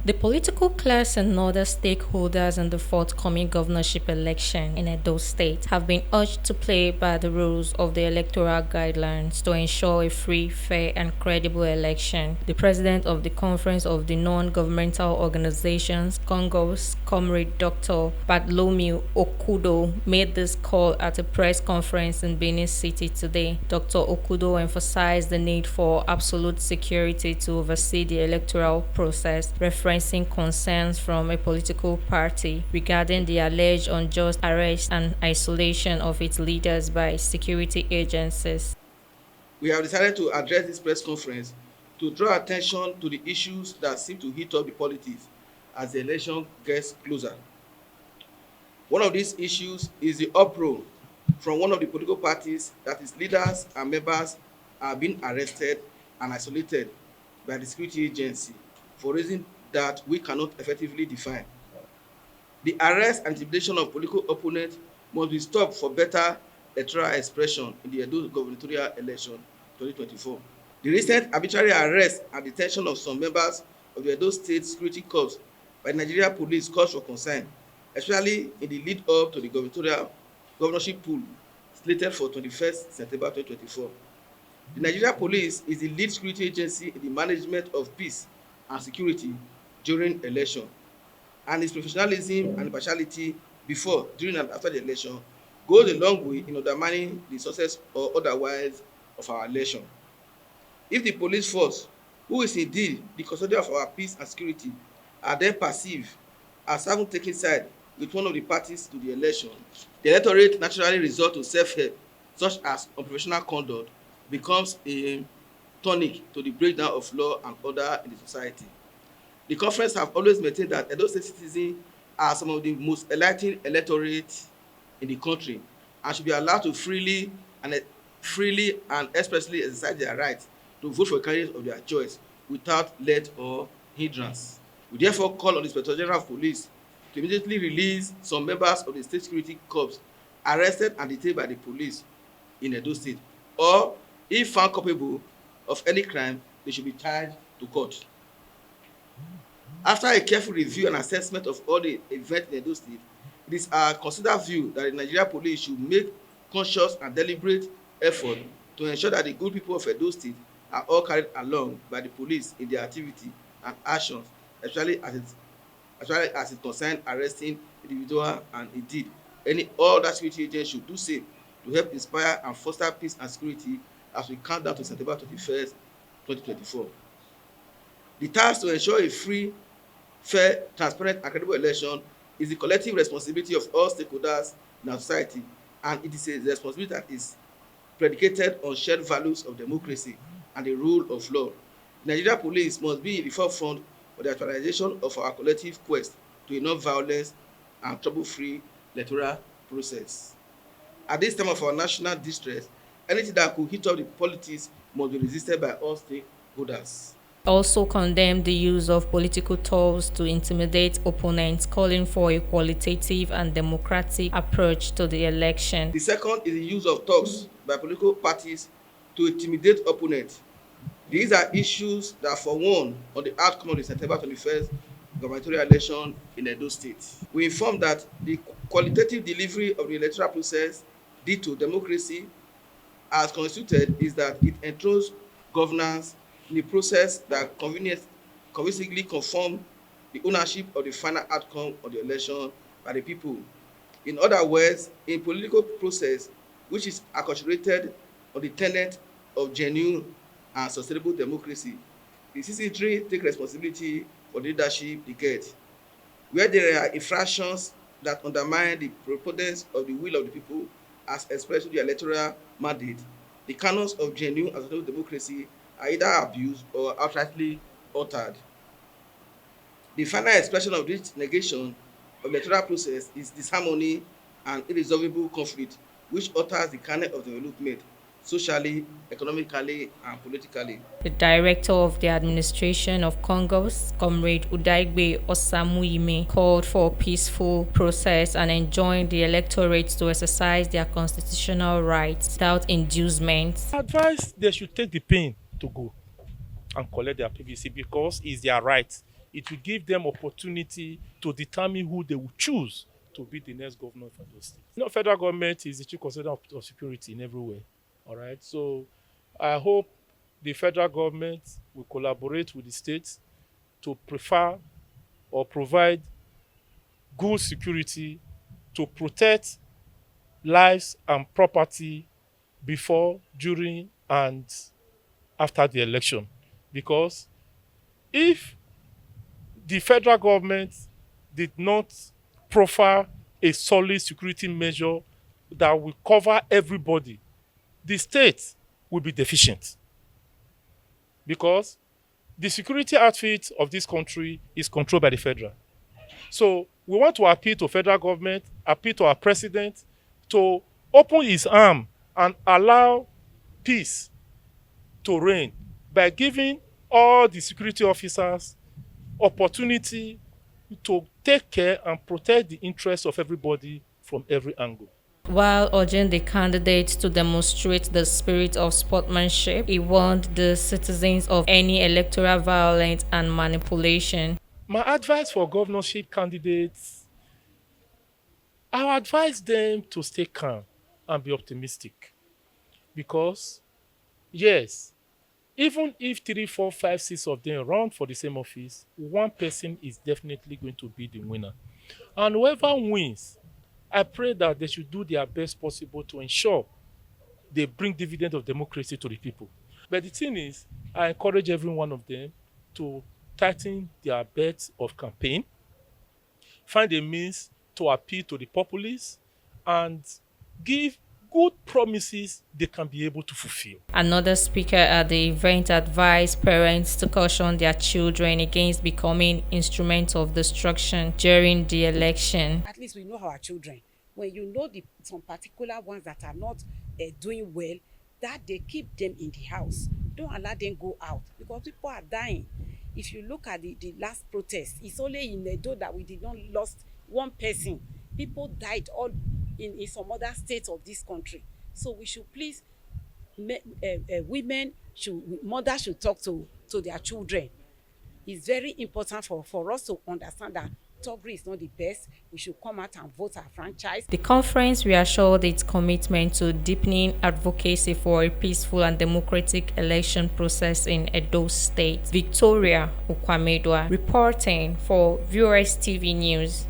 The political class and other stakeholders in the forthcoming governorship election in Edo State have been urged to play by the rules of the electoral guidelines to ensure a free, fair, and credible election. The president of the Conference of the Non-Governmental Organizations, CONGOS, Comrade Dr. Bartholomew Okudo, made this call at a press conference in Benin City today. Dr. Okudo emphasized the need for absolute security to oversee the electoral process, referencing concerns from a political party regarding the alleged unjust arrest and isolation of its leaders by security agencies. We have decided to address this press conference to draw attention to the issues that seem to heat up the politics as the election gets closer. One of these issues is the uproar from one of the political parties that its leaders and members are being arrested and isolated by the security agency for reasons that we cannot effectively define. The arrest and intimidation of political opponents must be stopped for better electoral expression in the Edo gubernatorial election 2024. The recent arbitrary arrest and detention of some members of the Edo State Security Corps by the Nigeria Police cause for concern, especially in the lead up to the governorship poll slated for 21st September 2024. The Nigeria Police is the lead security agency in the management of peace and security during election, and its professionalism and impartiality before, during, and after the election goes a long way in undermining the success or otherwise of our election. If the police force, who is indeed the custodian of our peace and security, are then perceived as having taken side with one of the parties to the election, the electorate naturally resort to self-help, such as unprofessional conduct, becomes a tonic to the breakdown of law and order in the society. The conference have always maintained that Edo State citizens are some of the most enlightened electorate in the country and should be allowed to freely and expressly exercise their right to vote for candidates of their choice without let or hindrance. We therefore call on the Inspector General of Police to immediately release some members of the State Security Corps arrested and detained by the police in Edo State, or if found culpable of any crime, they should be tied to court. After a careful review and assessment of all the events in Edo State, it is our considered view that the Nigeria Police should make conscious and deliberate effort to ensure that the good people of Edo State are all carried along by the police in their activity and actions, especially as it concerns arresting individuals, and indeed any other security agents should do same to help inspire and foster peace and security as we count down to September 21st, 2024. The task to ensure a free, fair, transparent, and credible election is the collective responsibility of all stakeholders in our society, and it is a responsibility that is predicated on shared values of democracy and the rule of law. The Nigeria Police must be in the forefront of the actualization of our collective quest to a non-violence and trouble-free electoral process. At this time of our national distress, anything that could hit up the politics must be resisted by all stakeholders. Also condemned the use of political tools to intimidate opponents, calling for a qualitative and democratic approach to the election. The second is the use of thugs by political parties to intimidate opponents. These are issues that, for one, on the outcome of the September 21st gubernatorial election in Edo State. We inform that the qualitative delivery of the electoral process due to democracy as constituted is that it ensures governance in a process that convincingly confirm the ownership of the final outcome of the election by the people. In other words, a political process which is acculturated on the tenet of genuine and sustainable democracy, the citizenry take responsibility for the leadership they get. Where there are infractions that undermine the prepondence of the will of the people as expressed through the electoral mandate, the canons of genuine and sustainable democracy are either abused or outrightly altered. The final expression of this negation of the electoral process is disharmony and irresolvable conflict, which alters the kernel of development socially, economically, and politically. The director of the administration of Congos, Comrade Udaigbe Osamuime, called for a peaceful process and enjoined the electorate to exercise their constitutional rights without inducement. Advice they should take the pain to go and collect their PVC because it's their right. it will give them opportunity to determine who they will choose to be the next governor of Edo State. Federal government is the chief custodian of security in everywhere. All right. So I hope the federal government will collaborate with the states to prefer or provide good security to protect lives and property before, during, and after the election. Because if the federal government did not proffer a solid security measure that will cover everybody, the state will be deficient. Because the security outfit of this country is controlled by the federal. So we want to appeal to federal government, appeal to our president to open his arm and allow peace to reign by giving all the security officers opportunity to take care and protect the interests of everybody from every angle. While urging the candidates to demonstrate the spirit of sportsmanship, he warned the citizens of any electoral violence and manipulation. My advice for governorship candidates, I would advise them to stay calm and be optimistic. Because, yes, even if 3, 4, 5, 6 of them run for the same office, one person is definitely going to be the winner. And whoever wins, I pray that they should do their best possible to ensure they bring dividend of democracy to the people. But the thing is, I encourage every one of them to tighten their belt of campaign, find a means to appeal to the populace, and give good promises they can be able to fulfill. Another speaker at the event advised parents to caution their children against becoming instruments of destruction during the election. At least we know our children. When you know some particular ones that are not doing well, that they keep them in the house. Don't allow them go out because people are dying. If you look at the last protest, it's only in EDO that we did not lost one person. People died all in some other states of this country. So we should please, mothers should talk to their children. It's very important for us to understand that Togri is not the best. We should come out and vote our franchise. The conference reassured its commitment to deepening advocacy for a peaceful and democratic election process in Edo State. Victoria Ukwamedwa reporting for Viewers TV News.